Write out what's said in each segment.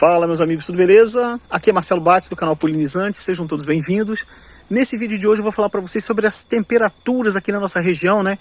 Fala, meus amigos, tudo beleza? Aqui é Marcelo Bates do canal Polinizante, sejam todos bem-vindos. Nesse vídeo de hoje eu vou falar para vocês sobre as temperaturas aqui na nossa região, né,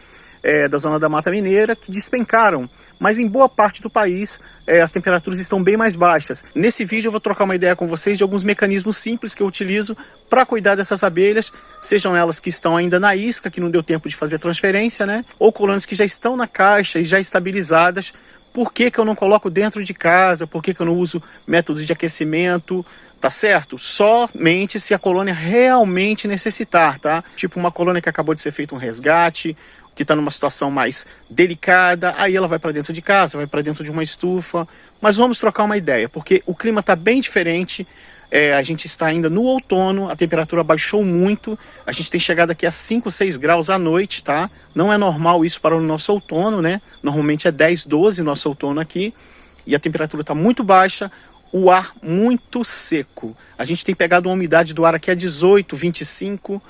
da zona da Mata Mineira, que despencaram, mas em boa parte do país as temperaturas estão bem mais baixas. Nesse vídeo eu vou trocar uma ideia com vocês de alguns mecanismos simples que eu utilizo para cuidar dessas abelhas, sejam elas que estão ainda na isca, que não deu tempo de fazer transferência, né, ou colônias que já estão na caixa e já estabilizadas. Por que eu não coloco dentro de casa? Por que eu não uso métodos de aquecimento? Tá certo? Somente se a colônia realmente necessitar, tá? Tipo uma colônia que acabou de ser feito um resgate, que está numa situação mais delicada, aí ela vai para dentro de casa, vai para dentro de uma estufa. Mas vamos trocar uma ideia, porque o clima está bem diferente. A gente está ainda no outono, a temperatura baixou muito, a gente tem chegado aqui a 5, 6 graus à noite, tá? Não é normal isso para o nosso outono, né? Normalmente é 10, 12 nosso outono aqui, e a temperatura está muito baixa, o ar muito seco. A gente tem pegado uma umidade do ar aqui a 18, 25,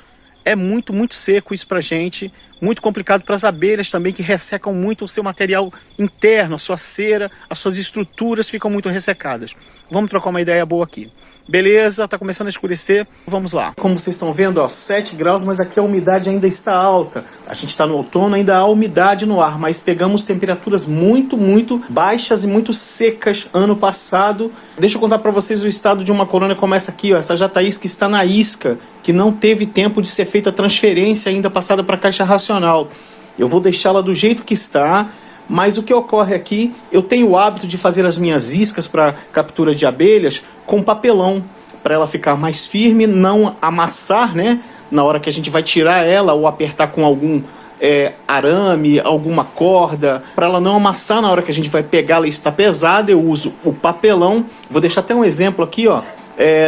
é muito seco isso pra gente, muito complicado para as abelhas também, que ressecam muito o seu material interno, a sua cera, as suas estruturas ficam muito ressecadas. Vamos trocar uma ideia boa aqui. Beleza, tá começando a escurecer, vamos lá. Como vocês estão vendo, ó, 7 graus, mas aqui a umidade ainda está alta. A gente está no outono, ainda há umidade no ar, mas pegamos temperaturas muito baixas e muito secas ano passado. Deixa eu contar para vocês o estado de uma colônia como essa aqui, ó, essa jataís que está na isca, que não teve tempo de ser feita a transferência ainda passada para a caixa racional. Eu vou deixá-la do jeito que está. Mas o que ocorre aqui, eu tenho o hábito de fazer as minhas iscas para captura de abelhas com papelão, para ela ficar mais firme, não amassar, né? Na hora que a gente vai tirar ela ou apertar com algum arame, alguma corda, para ela não amassar na hora que a gente vai pegá-la e está pesada, eu uso o papelão. Vou deixar até um exemplo aqui, ó.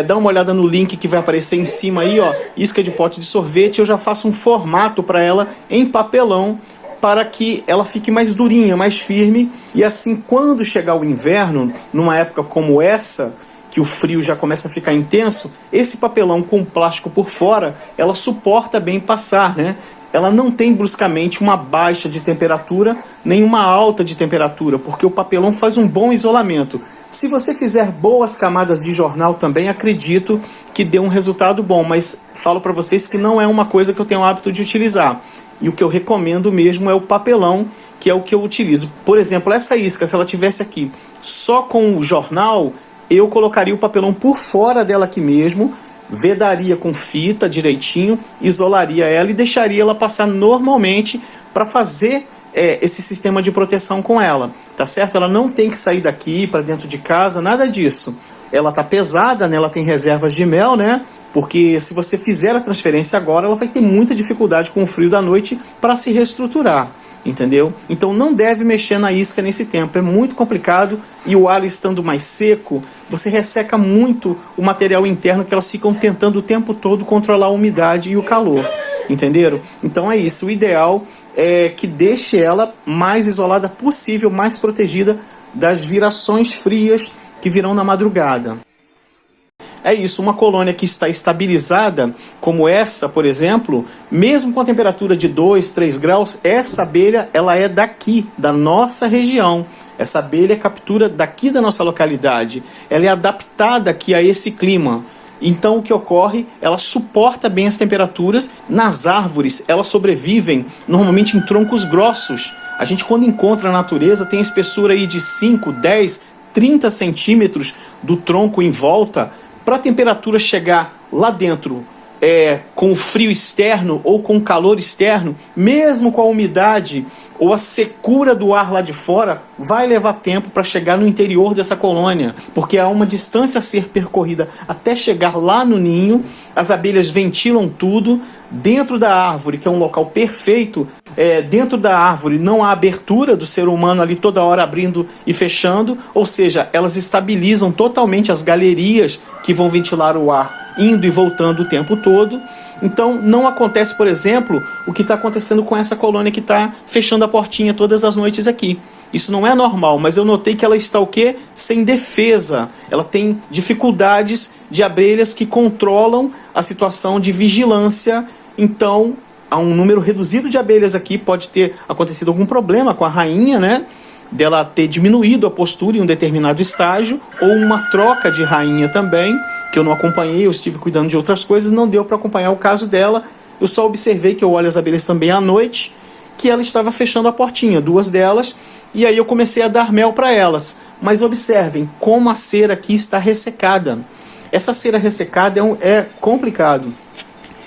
Dá uma olhada no link que vai aparecer em cima aí, ó. Isca de pote de sorvete, eu já faço um formato para ela em papelão, para que ela fique mais durinha, mais firme, e assim quando chegar o inverno, numa época como essa, que o frio já começa a ficar intenso, esse papelão com plástico por fora, ela suporta bem passar, né? Ela não tem bruscamente uma baixa de temperatura, nem uma alta de temperatura, porque o papelão faz um bom isolamento. Se você fizer boas camadas de jornal também, acredito que dê um resultado bom, mas falo para vocês que não é uma coisa que eu tenho o hábito de utilizar. E o que eu recomendo mesmo é o papelão, que é o que eu utilizo. Por exemplo, essa isca, se ela tivesse aqui só com o jornal, eu colocaria o papelão por fora dela aqui mesmo, vedaria com fita direitinho, isolaria ela e deixaria ela passar normalmente para fazer esse sistema de proteção com ela, tá certo? Ela não tem que sair daqui para dentro de casa, nada disso. Ela tá pesada, né? Ela tem reservas de mel, né? Porque se você fizer a transferência agora, ela vai ter muita dificuldade com o frio da noite para se reestruturar, entendeu? Então não deve mexer na isca nesse tempo, é muito complicado, e o alho estando mais seco, você resseca muito o material interno, que elas ficam tentando o tempo todo controlar a umidade e o calor, entenderam? Então é isso, o ideal é que deixe ela mais isolada possível, mais protegida das virações frias que virão na madrugada. É isso, uma colônia que está estabilizada, como essa, por exemplo, mesmo com a temperatura de 2, 3 graus, essa abelha ela é daqui, da nossa região. Essa abelha captura daqui da nossa localidade. Ela é adaptada aqui a esse clima. Então o que ocorre? Ela suporta bem as temperaturas. Nas árvores, elas sobrevivem normalmente em troncos grossos. A gente, quando encontra na natureza, tem a espessura aí de 5, 10, 30 centímetros do tronco em volta. Para a temperatura chegar lá dentro com o frio externo ou com o calor externo, mesmo com a umidade ou a secura do ar lá de fora, vai levar tempo para chegar no interior dessa colônia, porque há uma distância a ser percorrida até chegar lá no ninho. As abelhas ventilam tudo dentro da árvore, que é um local perfeito. Dentro da árvore não há abertura do ser humano ali toda hora abrindo e fechando, ou seja, elas estabilizam totalmente as galerias que vão ventilar o ar indo e voltando o tempo todo. Então não acontece, por exemplo, o que está acontecendo com essa colônia que está fechando a portinha todas as noites aqui. Isso não é normal, mas eu notei que ela está o quê? Sem defesa. Ela tem dificuldades de abelhas que controlam a situação de vigilância. Então há um número reduzido de abelhas aqui, pode ter acontecido algum problema com a rainha, né? dela ter diminuído a postura em um determinado estágio, ou uma troca de rainha também, que eu não acompanhei, eu estive cuidando de outras coisas, não deu para acompanhar o caso dela. Eu só observei, que eu olho as abelhas também à noite, que ela estava fechando a portinha, 2 delas, e aí eu comecei a dar mel para elas. Mas observem como a cera aqui está ressecada. Essa cera ressecada é complicado.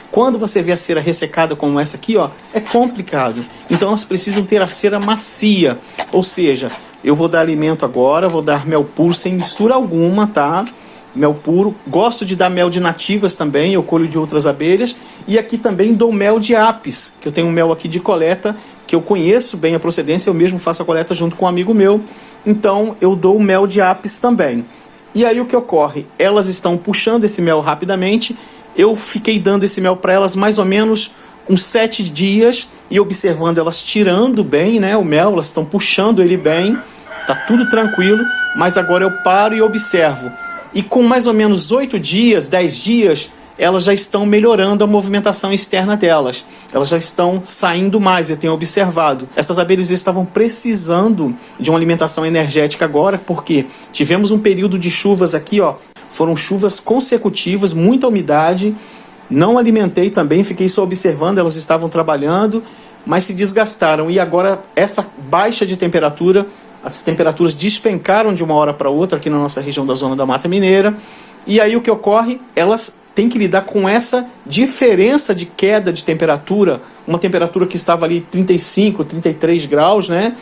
Quando você vê a cera ressecada como essa aqui, ó, é complicado. Então elas precisam ter a cera macia. Ou seja, eu vou dar alimento agora, vou dar mel puro sem mistura alguma, tá? Mel puro. Gosto de dar mel de nativas também, eu colho de outras abelhas. E aqui também dou mel de apis, que eu tenho um mel aqui de coleta, que eu conheço bem a procedência, eu mesmo faço a coleta junto com um amigo meu. Então eu dou mel de apis também. E aí o que ocorre? Elas estão puxando esse mel rapidamente. Eu fiquei dando esse mel para elas mais ou menos uns 7 dias e observando elas tirando bem, né, o mel, elas estão puxando ele bem, tá tudo tranquilo, mas agora eu paro e observo. E com mais ou menos 8 dias, 10 dias, elas já estão melhorando a movimentação externa delas. Elas já estão saindo mais, eu tenho observado. Essas abelhas estavam precisando de uma alimentação energética agora, porque tivemos um período de chuvas aqui, ó. Foram chuvas consecutivas, muita umidade. Não alimentei também, fiquei só observando, elas estavam trabalhando, mas se desgastaram. E agora, essa baixa de temperatura, as temperaturas despencaram de uma hora para outra aqui na nossa região da Zona da Mata Mineira. E aí o que ocorre? Elas têm que lidar com essa diferença de queda de temperatura, uma temperatura que estava ali 35, 33 graus, né?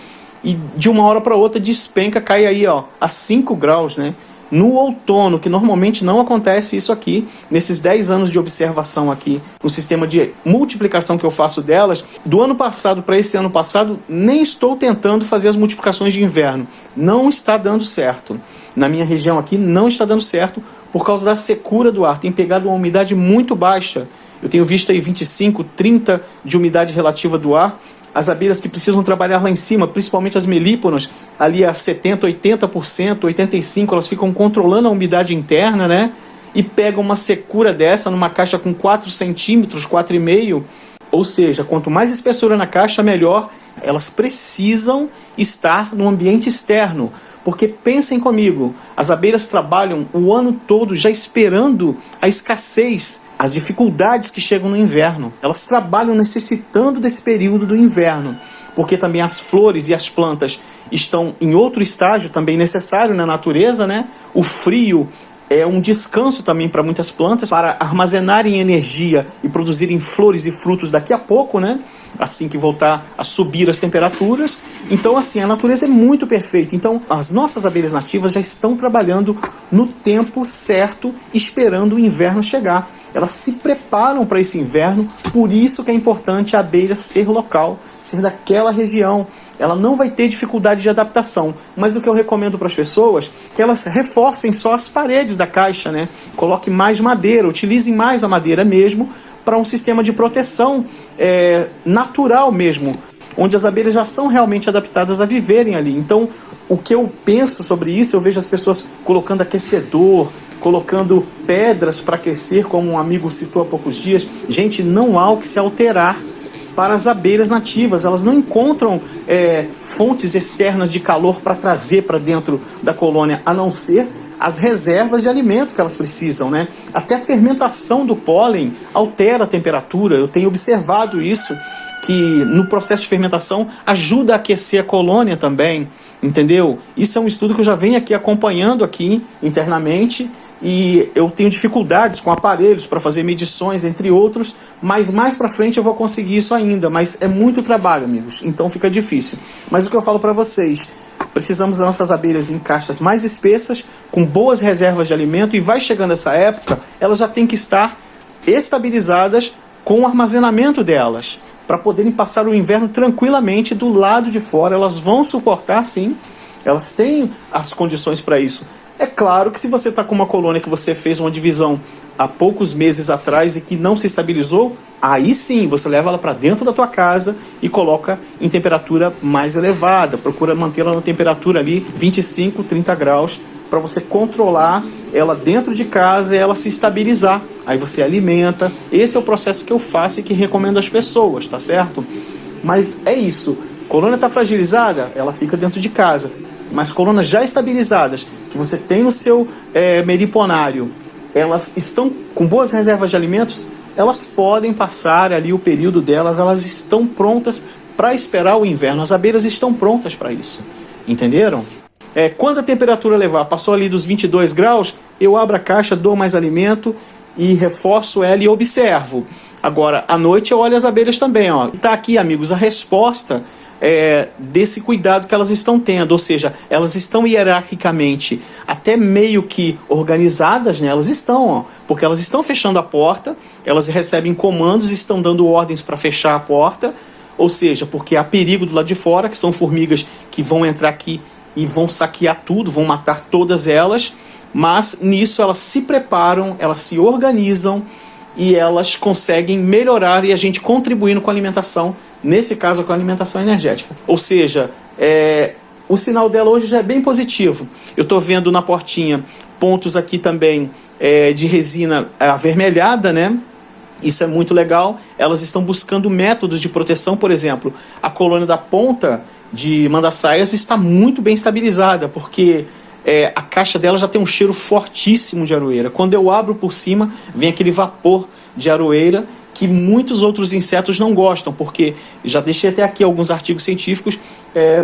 E de uma hora para outra despenca, cai aí, ó, a 5 graus, né? No outono, que normalmente não acontece isso aqui, nesses 10 anos de observação aqui, no sistema de multiplicação que eu faço delas, do ano passado para esse ano passado, nem estou tentando fazer as multiplicações de inverno. Não está dando certo. Na minha região aqui não está dando certo por causa da secura do ar. Tem pegado uma umidade muito baixa. Eu tenho visto aí 25, 30 de umidade relativa do ar. As abelhas que precisam trabalhar lá em cima, principalmente as melíponas, ali a 70%, 80%, 85%, elas ficam controlando a umidade interna, né? E pegam uma secura dessa numa caixa com 4 centímetros, 4,5. Ou seja, quanto mais espessura na caixa, melhor. Elas precisam estar no ambiente externo. Porque pensem comigo, as abelhas trabalham o ano todo já esperando a escassez, as dificuldades que chegam no inverno. Elas trabalham necessitando desse período do inverno, porque também as flores e as plantas estão em outro estágio também necessário na natureza, né? O frio é um descanso também para muitas plantas, para armazenarem energia e produzirem flores e frutos daqui a pouco, né? Assim que voltar a subir as temperaturas. Então, assim, a natureza é muito perfeita. Então, as nossas abelhas nativas já estão trabalhando no tempo certo, esperando o inverno chegar. Elas se preparam para esse inverno, por isso que é importante a abelha ser local, ser daquela região. Ela não vai ter dificuldade de adaptação. Mas o que eu recomendo para as pessoas é que elas reforcem só as paredes da caixa, né? Coloque mais madeira, utilizem mais a madeira mesmo, para um sistema de proteção natural mesmo, onde as abelhas já são realmente adaptadas a viverem ali. Então, o que eu penso sobre isso, eu vejo as pessoas colocando aquecedor, colocando pedras para aquecer, como um amigo citou há poucos dias. Gente, não há o que se alterar para as abelhas nativas. Elas não encontram fontes externas de calor para trazer para dentro da colônia, a não ser as reservas de alimento que elas precisam, né? Até a fermentação do pólen altera a temperatura. Eu tenho observado isso, que no processo de fermentação ajuda a aquecer a colônia também, entendeu? Isso é um estudo que eu já venho aqui acompanhando aqui internamente, e eu tenho dificuldades com aparelhos para fazer medições, entre outros, mas mais para frente eu vou conseguir isso ainda, mas é muito trabalho, amigos, então fica difícil. Mas o que eu falo para vocês, precisamos das nossas abelhas em caixas mais espessas, com boas reservas de alimento, e vai chegando essa época, elas já têm que estar estabilizadas com o armazenamento delas, para poderem passar o inverno tranquilamente do lado de fora. Elas vão suportar, sim, elas têm as condições para isso. É claro que se você está com uma colônia que você fez uma divisão há poucos meses atrás e que não se estabilizou, aí sim, você leva ela para dentro da tua casa e coloca em temperatura mais elevada. Procura mantê-la na temperatura ali 25, 30 graus, para você controlar ela dentro de casa e ela se estabilizar. Aí você alimenta. Esse é o processo que eu faço e que recomendo às pessoas, tá certo? Mas é isso. Colônia está fragilizada, ela fica dentro de casa. Mas colônias já estabilizadas, que você tem no seu meriponário, elas estão com boas reservas de alimentos, elas podem passar ali o período delas, elas estão prontas para esperar o inverno. As abelhas estão prontas para isso. Entenderam? Quando a temperatura elevar, passou ali dos 22 graus, eu abro a caixa, dou mais alimento e reforço ela e observo. Agora, à noite eu olho as abelhas também. Está aqui, amigos, a resposta desse cuidado que elas estão tendo. Ou seja, elas estão hierarquicamente até meio que organizadas, né? Elas estão, porque elas estão fechando a porta, elas recebem comandos, estão dando ordens para fechar a porta. Ou seja, porque há perigo do lado de fora, que são formigas que vão entrar aqui e vão saquear tudo, vão matar todas elas. Mas nisso elas se preparam, elas se organizam e elas conseguem melhorar e a gente contribuindo com a alimentação, nesse caso com a alimentação energética. Ou seja, o sinal dela hoje já é bem positivo. Eu estou vendo na portinha pontos aqui também de resina avermelhada, né? Isso é muito legal. Elas estão buscando métodos de proteção, por exemplo. A colônia da ponta de mandaçaias está muito bem estabilizada, porque a caixa dela já tem um cheiro fortíssimo de aroeira. Quando eu abro por cima, vem aquele vapor de aroeira que muitos outros insetos não gostam, porque já deixei até aqui alguns artigos científicos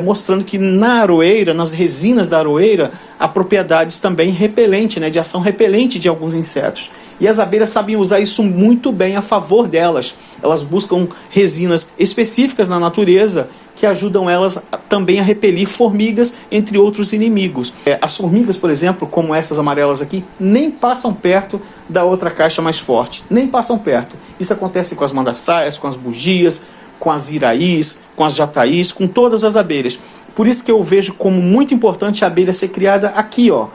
mostrando que na aroeira, nas resinas da aroeira, há propriedades também repelente, né, de ação repelente de alguns insetos. E as abelhas sabem usar isso muito bem a favor delas. Elas buscam resinas específicas na natureza que ajudam elas também a repelir formigas, entre outros inimigos. As formigas, por exemplo, como essas amarelas aqui, nem passam perto da outra caixa mais forte. Nem passam perto. Isso acontece com as mandaçaias, com as bugias, com as iraís, com as jataís, com todas as abelhas. Por isso que eu vejo como muito importante a abelha ser criada aqui, ó.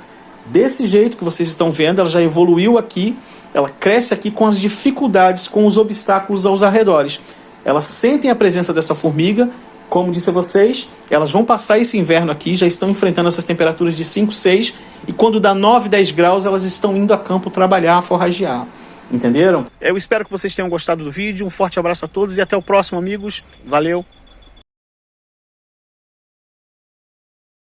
Desse jeito que vocês estão vendo, ela já evoluiu aqui, ela cresce aqui com as dificuldades, com os obstáculos aos arredores. Elas sentem a presença dessa formiga. Como disse a vocês, elas vão passar esse inverno aqui, já estão enfrentando essas temperaturas de 5, 6, e quando dá 9, 10 graus, elas estão indo a campo trabalhar, forragear. Entenderam? Eu espero que vocês tenham gostado do vídeo, um forte abraço a todos e até o próximo, amigos. Valeu!